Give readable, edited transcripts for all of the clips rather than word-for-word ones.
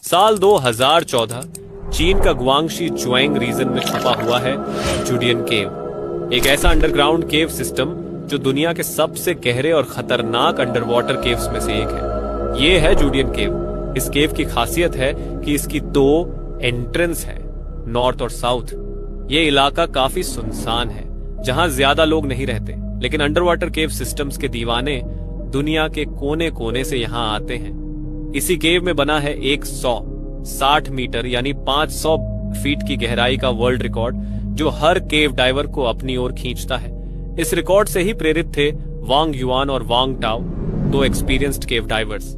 साल 2014 चीन का गुआंगशी जुआंग रीजन में छुपा हुआ है जूडियन केव, एक ऐसा अंडरग्राउंड केव सिस्टम जो दुनिया के सबसे गहरे और खतरनाक अंडर वाटर केव्स में से एक है। ये है जूडियन केव। इस केव की खासियत है कि इसकी दो एंट्रेंस है, नॉर्थ और साउथ। ये इलाका काफी सुनसान है, जहां ज्यादा लोग नहीं रहते, लेकिन अंडर वाटर केव सिस्टम्स के दीवाने दुनिया के कोने कोने से यहां आते हैं। इसी केव में बना है 160 मीटर यानी 500 फीट की गहराई का वर्ल्ड रिकॉर्ड, जो हर केव डाइवर को अपनी ओर खींचता है। इस रिकॉर्ड से ही प्रेरित थे वांग युआन और वांग टाओ, दो एक्सपीरियंस्ड केव डाइवर्स।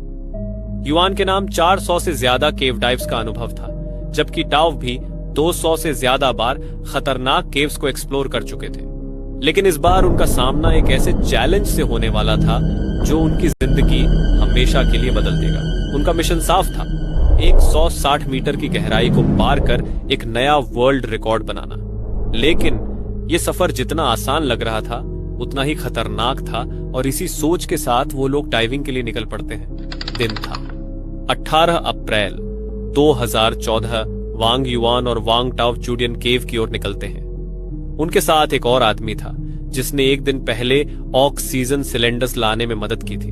युआन के नाम 400 से ज्यादा केव डाइव्स का अनुभव था, जबकि टाओ भी 200 से ज्यादा बार खतरनाक केव्स को एक्सप्लोर कर चुके थे। लेकिन इस बार उनका सामना एक ऐसे चैलेंज से होने वाला था जो उनकी जिंदगी हमेशा के लिए बदल देगा। उनका मिशन साफ था, 160 मीटर की गहराई को पार कर एक नया वर्ल्ड रिकॉर्ड बनाना। लेकिन ये सफर जितना आसान लग रहा था उतना ही खतरनाक था, और इसी सोच के साथ वो लोग डाइविंग के लिए निकल पड़ते हैं। दिन था 18 अप्रैल 2014। वांग युआन और वांग टाओ जूडियन केव की ओर निकलते हैं। उनके साथ एक और आदमी था जिसने एक दिन पहले ऑक्सीजन सिलेंडर्स लाने में मदद की थी।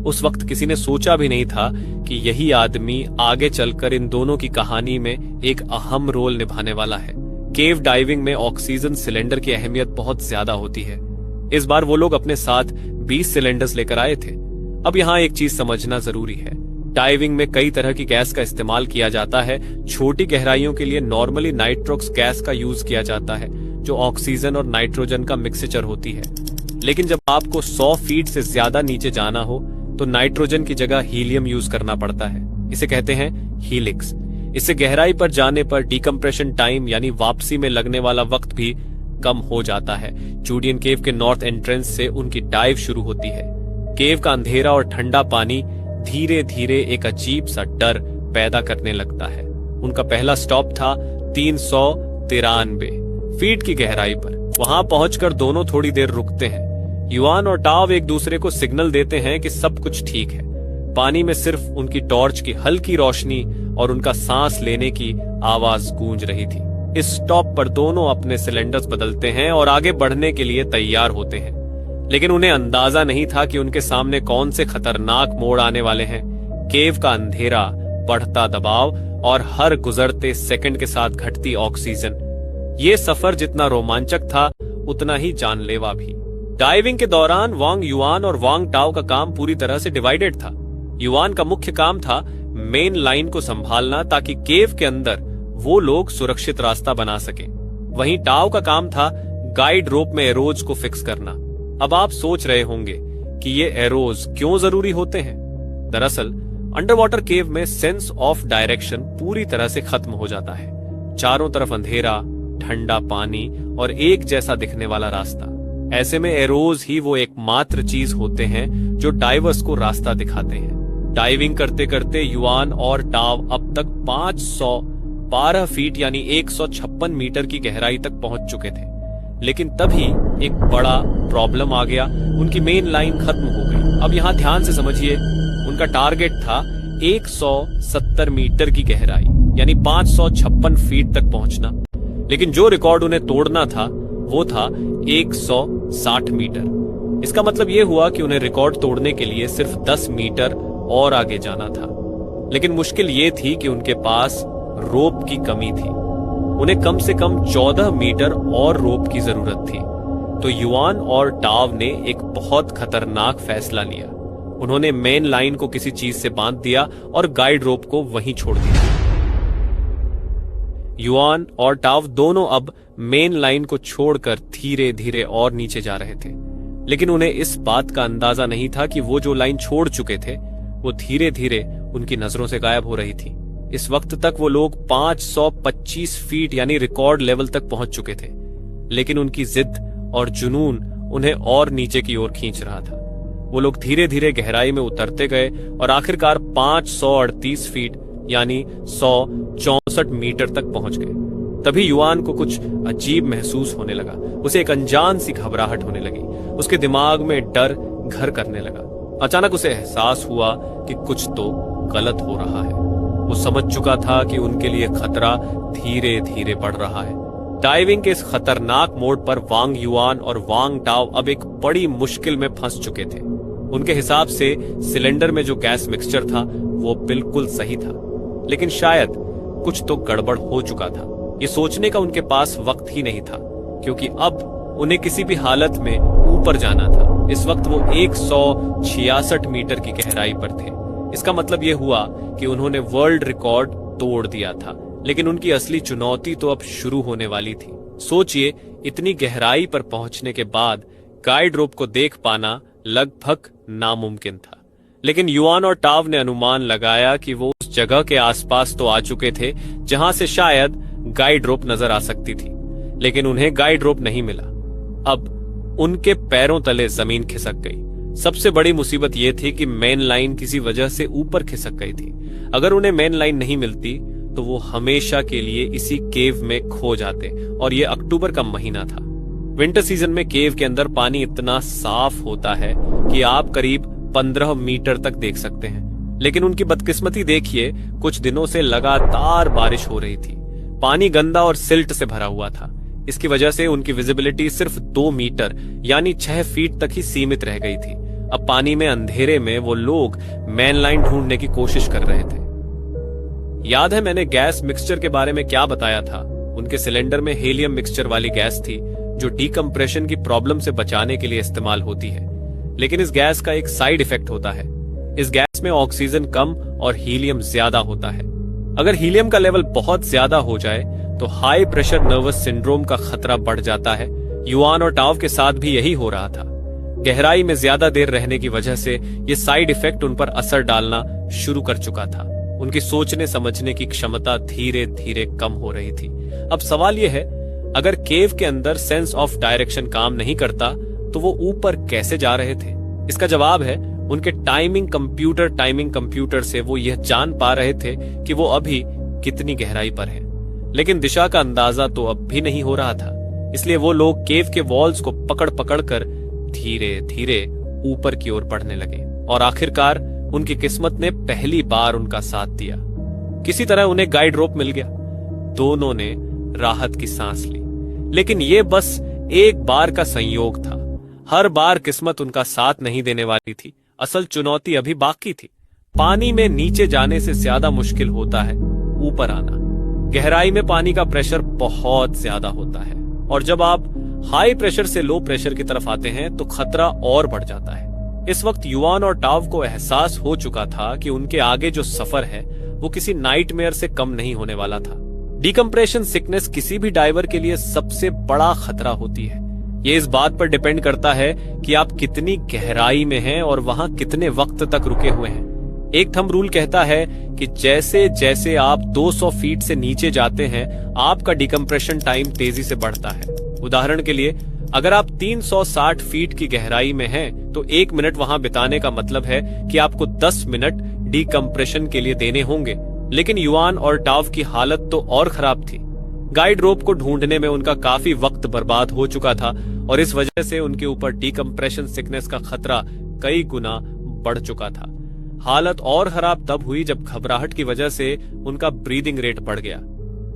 उस वक्त किसी ने सोचा भी नहीं था कि यही आदमी आगे चलकर इन दोनों की कहानी में एक अहम रोल निभाने वाला है। केव डाइविंग में ऑक्सीजन सिलेंडर की अहमियत बहुत ज्यादा होती है। इस बार वो लोग अपने साथ 20 सिलेंडर्स लेकर आए थे। अब यहाँ एक चीज समझना जरूरी है, डाइविंग में कई तरह की गैस का इस्तेमाल किया जाता है। छोटी गहराइयों के लिए नॉर्मली नाइट्रोक्स गैस का यूज किया जाता है, जो ऑक्सीजन और नाइट्रोजन का मिक्सचर होती है। लेकिन जब आपको 100 फीट से ज्यादा नीचे जाना हो तो नाइट्रोजन की जगह हीलियम यूज करना पड़ता है। इसे कहते हैं हीलिक्स। इससे गहराई पर जाने पर डिकम्प्रेशन टाइम यानी वापसी में लगने वाला वक्त भी कम हो जाता है। जूडियन केव के नॉर्थ एंट्रेंस से उनकी डाइव शुरू होती है। केव का अंधेरा और ठंडा पानी धीरे धीरे एक अजीब सा डर पैदा करने लगता है। उनका पहला स्टॉप था 393 फीट की गहराई पर। वहां पहुंचकर दोनों थोड़ी देर रुकते हैं। युआन और टाव एक दूसरे को सिग्नल देते हैं कि सब कुछ ठीक है। पानी में सिर्फ उनकी टॉर्च की हल्की रोशनी और उनका सांस लेने की आवाज गूंज रही थी। इस स्टॉप पर दोनों अपने सिलेंडर्स बदलते हैं और आगे बढ़ने के लिए तैयार होते हैं। लेकिन उन्हें अंदाजा नहीं था कि उनके सामने कौन से खतरनाक मोड़ आने वाले हैं। केव का अंधेरा, बढ़ता दबाव और हर गुजरते सेकंड के साथ घटती ऑक्सीजन, ये सफर जितना रोमांचक था उतना ही जानलेवा भी। डाइविंग के दौरान वांग युआन और वांग टाओ का काम पूरी तरह से डिवाइडेड था। युआन का मुख्य काम था मेन लाइन को संभालना ताकि केव के अंदर वो लोग सुरक्षित रास्ता बना सके। वहीं टाओ का काम था गाइड रोप में एरोज को फिक्स करना। अब आप सोच रहे होंगे कि ये एरोज क्यों जरूरी होते हैं। दरअसल अंडर वाटर केव में सेंस ऑफ डायरेक्शन पूरी तरह से खत्म हो जाता है। चारों तरफ अंधेरा, ठंडा पानी और एक जैसा दिखने वाला रास्ता। ऐसे में एरोज ही वो एकमात्र चीज होते हैं जो डाइवर्स को रास्ता दिखाते हैं। डाइविंग करते करते युआन और टाव अब तक 512 फीट यानी 156 मीटर की गहराई तक पहुंच चुके थे। लेकिन तभी एक बड़ा प्रॉब्लम आ गया, उनकी मेन लाइन खत्म हो गई। अब यहां ध्यान से समझिए, उनका टारगेट था 170 मीटर की गहराई यानी 556 फीट तक पहुंचना। लेकिन जो रिकॉर्ड उन्हें तोड़ना था वो था 160 मीटर। इसका मतलब यह हुआ कि उन्हें रिकॉर्ड तोड़ने के लिए सिर्फ 10 मीटर और आगे जाना था। लेकिन मुश्किल ये थी कि उनके पास रोप की कमी थी। उन्हें कम से कम 14 मीटर और रोप की जरूरत थी। तो युआन और टाव ने एक बहुत खतरनाक फैसला लिया। उन्होंने मेन लाइन को किसी चीज से बांध दिया और गाइड रोप को वहीं छोड़ दिया। युआन और टाव दोनों अब मेन लाइन को छोड़कर धीरे धीरे और नीचे जा रहे थे। लेकिन उन्हें इस बात का अंदाजा नहीं था कि वो जो लाइन छोड़ चुके थे वो धीरे धीरे उनकी नजरों से गायब हो रही थी। इस वक्त तक वो लोग 525 फीट यानी रिकॉर्ड लेवल तक पहुंच चुके थे। लेकिन उनकी जिद और जुनून उन्हें और नीचे की ओर खींच रहा था। वो लोग धीरे धीरे गहराई में उतरते गए और आखिरकार 538 फीट यानी 164 मीटर तक पहुंच गए। तभी युआन को कुछ अजीब महसूस होने लगा। उसे एक अनजान सी घबराहट होने लगी। उसके दिमाग में डर घर करने लगा। अचानक उसे एहसास हुआ कि कुछ तो गलत हो रहा है। वो समझ चुका था कि उनके लिए खतरा धीरे धीरे बढ़ रहा है। डाइविंग के इस खतरनाक मोड पर वांग युआन और वांग टाओ अब एक बड़ी मुश्किल में फंस चुके थे। उनके हिसाब से सिलेंडर में जो गैस मिक्सचर था वो बिल्कुल सही था, लेकिन शायद कुछ तो गड़बड़ हो चुका था। ये सोचने का उनके पास वक्त ही नहीं था, क्योंकि अब उन्हें किसी भी हालत में ऊपर जाना था। इस वक्त वो 166 मीटर की गहराई पर थे। इसका मतलब ये हुआ कि उन्होंने वर्ल्ड रिकॉर्ड तोड़ दिया था, लेकिन उनकी असली चुनौती तो अब शुरू होने वाली थी। सोचिए, इतनी गहराई पर पहुंचने के बाद गाइड रोप को देख पाना लगभग नामुमकिन था। लेकिन युआन और टाव ने अनुमान लगाया कि वो उस जगह के आसपास तो आ चुके थे जहां से शायद गाइड रोप नजर आ सकती थी, लेकिन उन्हें गाइड रोप नहीं मिला। अब उनके पैरों तले जमीन खिसक गई। सबसे बड़ी मुसीबत यह थी कि मेन लाइन किसी वजह से ऊपर खिसक गई थी। अगर उन्हें मेन लाइन नहीं मिलती तो वो हमेशा के लिए इसी केव में खो जाते, और ये अक्टूबर का महीना था। विंटर सीजन में केव के अंदर पानी इतना साफ होता है कि आप करीब 15 मीटर तक देख सकते हैं। लेकिन उनकी बदकिस्मती देखिए, कुछ दिनों से लगातार बारिश हो रही थी। पानी गंदा और सिल्ट से भरा हुआ था। इसकी वजह से उनकी विजिबिलिटी सिर्फ 2 मीटर यानी 6 फीट तक ही सीमित रह गई थी। अब पानी में अंधेरे में वो लोग मेन लाइन ढूंढने की कोशिश कर रहे थे। याद है मैंने गैस मिक्सचर के बारे में क्या बताया था? उनके सिलेंडर में हीलियम मिक्सचर वाली गैस थी जो डीकम्प्रेशन की प्रॉब्लम से बचाने के लिए इस्तेमाल होती है। लेकिन इस गैस का एक साइड इफेक्ट होता है। इस गैस में ऑक्सीजन कम और हीलियम ज्यादा होता है। अगर हीलियम का लेवल बहुत ज्यादा हो जाए तो हाई प्रेशर नर्वस सिंड्रोम का खतरा बढ़ जाता है। युआन और टाव के साथ भी यही हो रहा था। गहराई में ज्यादा देर रहने की वजह से ये साइड इफेक्ट उन पर असर डालना शुरू कर चुका था। उनकी सोचने समझने की क्षमता धीरे धीरे कम हो रही थी। अब सवाल यह है, अगर केव के अंदर सेंस ऑफ डायरेक्शन काम नहीं करता तो वो ऊपर कैसे जा रहे थे? इसका जवाब है, उनके टाइमिंग कंप्यूटर से वो यह जान पा रहे थे कि वो अभी कितनी गहराई पर हैं। लेकिन दिशा का अंदाजा तो अब भी नहीं हो रहा था। इसलिए वो लोग केव के वॉल्स को पकड़ पकड़ कर धीरे धीरे ऊपर की ओर बढ़ने लगे, और आखिरकार उनकी किस्मत ने पहली बार उनका साथ दिया। किसी तरह उन्हें गाइड रोप मिल गया। दोनों ने राहत की सांस ली। लेकिन ये बस एक बार का संयोग था। हर बार किस्मत उनका साथ नहीं देने वाली थी। असल चुनौती अभी बाकी थी। पानी में नीचे जाने से ज्यादा मुश्किल होता है ऊपर आना। गहराई में पानी का प्रेशर बहुत ज्यादा होता है, और जब आप हाई प्रेशर से लो प्रेशर की तरफ आते हैं तो खतरा और बढ़ जाता है। इस वक्त युआन और टाव को एहसास हो चुका था कि उनके आगे जो सफर है वो किसी नाइटमेयर से कम नहीं होने वाला था। डिकम्प्रेशन सिकनेस किसी भी डाइवर के लिए सबसे बड़ा खतरा होती है। ये इस बात पर डिपेंड करता है कि आप कितनी गहराई में हैं और वहां कितने वक्त तक रुके हुए हैं। एक थंब रूल कहता है कि जैसे जैसे आप 200 फीट से नीचे जाते हैं, आपका डिकम्प्रेशन टाइम तेजी से बढ़ता है। उदाहरण के लिए, अगर आप 360 फीट की गहराई में हैं, तो 1 मिनट वहां बिताने का मतलब है कि आपको 10 मिनट डिकम्प्रेशन के लिए देने होंगे। लेकिन युआन और टाव की हालत तो और खराब थी। गाइड रोप को ढूंढने में उनका काफी वक्त बर्बाद हो चुका था, और इस वजह से उनके ऊपर डिकम्प्रेशन सिकनेस का खतरा कई गुना बढ़ चुका था। हालत और खराब तब हुई जब घबराहट की वजह से उनका ब्रीदिंग रेट बढ़ गया।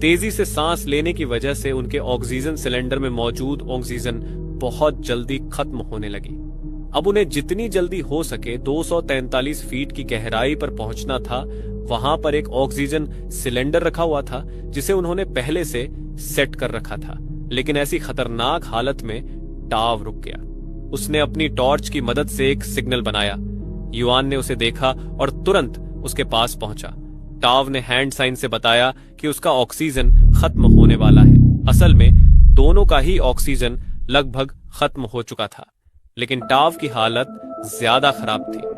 तेजी से सांस लेने की वजह से उनके ऑक्सीजन सिलेंडर में मौजूद ऑक्सीजन बहुत जल्दी खत्म होने लगी। अब उन्हें जितनी जल्दी हो सके 243 फीट की गहराई पर पहुंचना था। वहां पर एक ऑक्सीजन सिलेंडर रखा हुआ था जिसे उन्होंने पहले से सेट कर रखा था। लेकिन ऐसी खतरनाक हालत में टाव रुक गया। उसने अपनी टॉर्च की मदद से एक सिग्नल बनाया। युआन ने उसे देखा और तुरंत उसके पास पहुंचा। टाव ने हैंड साइन से बताया कि उसका ऑक्सीजन खत्म होने वाला है। असल में दोनों का ही ऑक्सीजन लगभग खत्म हो चुका था, लेकिन टाव की हालत ज्यादा खराब थी।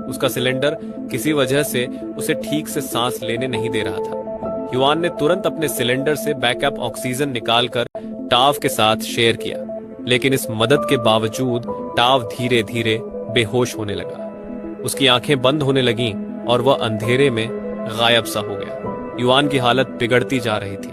उसका सिलेंडर किसी वजह से उसे ठीक से सांस लेने नहीं दे रहा था। युआन ने तुरंत अपने सिलेंडर से बैकअप ऑक्सीजन निकालकर टाव के साथ शेयर किया, लेकिन इस मदद के बावजूद टाव धीरे धीरे बेहोश होने लगा। उसकी आंखें बंद होने लगीं और वह अंधेरे में गायब सा हो गया। युआन की हालत बिगड़ती जा रही थी।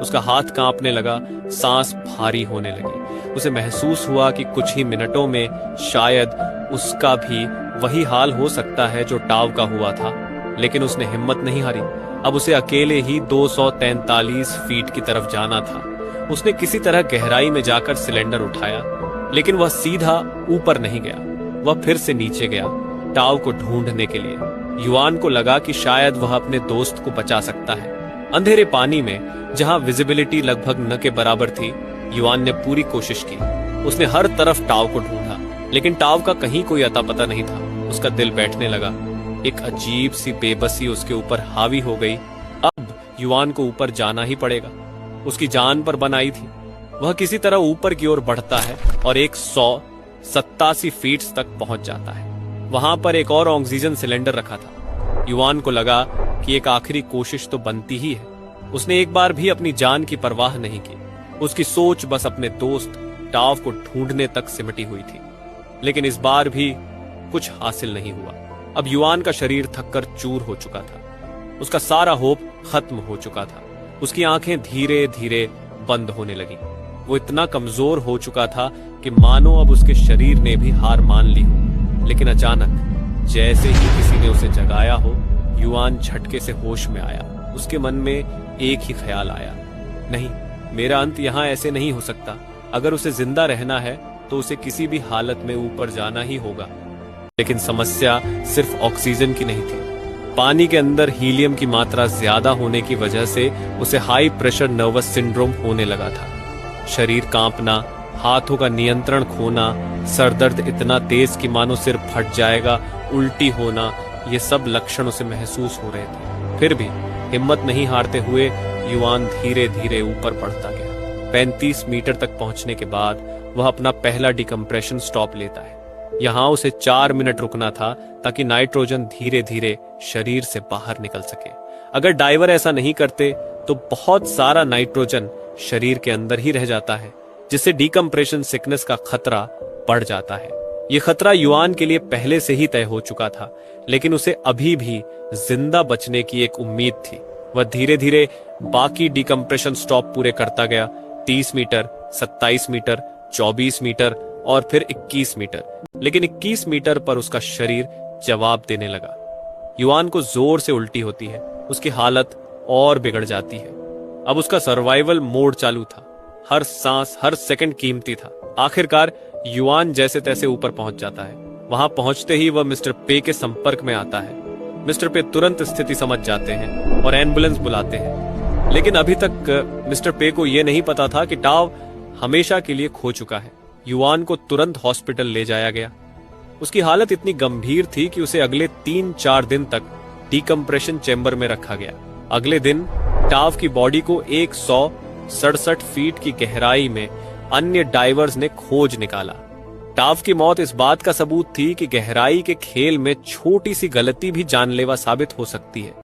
उसका हाथ कांपने लगा, सांस भारी होने लगी। उसे महसूस हुआ कि कुछ ही मिनटों में शायद उसका भी वही हाल हो सकता है जो टाव का हुआ था। लेकिन उसने हिम्मत नहीं हारी। अब उसे अकेले ही 243 फीट की तरफ जाना था। उसने किसी तरह गहराई में जाकर सिलेंडर उठाया, लेकिन वह सीधा ऊपर नहीं गया। वह फिर से नीचे गया, टाव को ढूंढने के लिए। युआन को लगा कि शायद वह अपने दोस्त को बचा सकता है। अंधेरे पानी में, जहां विजिबिलिटी लगभग न के बराबर थी, युआन ने पूरी कोशिश की। उसने हर तरफ टाव को ढूंढा, लेकिन टाव का कहीं कोई अता पता नहीं था। उसका दिल बैठने लगा। एक अजीब सी बेबसी उसके ऊपर हावी हो गई। अब युआन को ऊपर जाना ही पड़ेगा। उसकी जान पर बन आई थी। वह किसी तरह ऊपर की ओर बढ़ता है और 187 फीट तक पहुंच जाता है। वहां पर एक और ऑक्सीजन सिलेंडर रखा था। युआन को लगा कि एक आखिरी कोशिश तो बनती ही है। उसने एक बार भी अपनी जान की परवाह नहीं की। उसकी सोच बस अपने दोस्त टाव को ढूंढने तक सिमटी हुई थी। लेकिन इस बार भी कुछ हासिल नहीं हुआ। अब युआन का शरीर थककर चूर हो चुका था। उसका सारा होप खत्म हो चुका था। उसकी आंखें धीरे धीरे बंद होने लगी। वो इतना कमजोर हो चुका था कि मानो अब उसके शरीर ने भी हार मान ली हो। लेकिन अचानक जैसे ही किसी ने उसे जगाया हो, युआन झटके से होश में आया। उसके मन में एक ही ख्याल आया, नहीं, मेरा अंत यहां ऐसे नहीं हो सकता। अगर उसे जिंदा रहना है तो उसे किसी भी हालत में ऊपर जाना ही होगा। लेकिन समस्या सिर्फ ऑक्सीजन की नहीं थी। पानी के अंदर हीलियम की मात्रा ज्यादा होने की वजह से उसे हाई प्रेशर नर्वस सिंड्रोम होने लगा था। शरीर कांपना, हाथों का नियंत्रण खोना, सरदर्द इतना तेज कि मानो सिर फट जाएगा, उल्टी होना, ये सब लक्षण उसे महसूस हो रहे थे। फिर भी हिम्मत नहीं हारते हुए युआन धीरे धीरे ऊपर बढ़ता गया। 35 मीटर तक पहुंचने के बाद वह अपना पहला डिकम्प्रेशन स्टॉप लेता है। यहां उसे 4 मिनट रुकना था ताकि नाइट्रोजन धीरे धीरे शरीर से बाहर निकल सके। अगर डाइवर ऐसा नहीं करते तो बहुत सारा नाइट्रोजन शरीर के अंदर ही रह जाता है, जिससे डिकम्प्रेशन सिकनेस का खतरा बढ़ जाता है। यह खतरा युआन के लिए पहले से ही तय हो चुका था, लेकिन उसे अभी भी जिंदा बचने की एक उम्मीद थी। वह धीरे धीरे बाकी डिकम्प्रेशन स्टॉप पूरे करता गया। 30 मीटर, 27 मीटर, 24 मीटर और फिर 21 मीटर। लेकिन 21 मीटर पर उसका शरीर जवाब देने लगा। युआन को जोर से उल्टी होती है। उसकी हालत और बिगड़ जाती है। अब उसका सर्वाइवल मोड चालू था। हर सांस, हर सेकंड कीमती था। आखिरकार युआन जैसे तैसे ऊपर पहुंच जाता है। वहां पहुंचते ही वह मिस्टर पे के संपर्क में आता है। मिस्टर पे तुरंत स्थिति समझ जाते हैं और एम्बुलेंस बुलाते हैं। लेकिन अभी तक मिस्टर पे को यह नहीं पता था कि टाव हमेशा के लिए खो चुका है। युआन को तुरंत हॉस्पिटल ले जाया गया। उसकी हालत इतनी गंभीर थी कि उसे अगले 3-4 दिन तक डिकम्प्रेशन चेंबर में रखा गया। अगले दिन टाव की बॉडी को 167 फीट की गहराई में अन्य डाइवर्स ने खोज निकाला। टाव की मौत इस बात का सबूत थी कि गहराई के खेल में छोटी सी गलती भी जानलेवा साबित हो सकती है।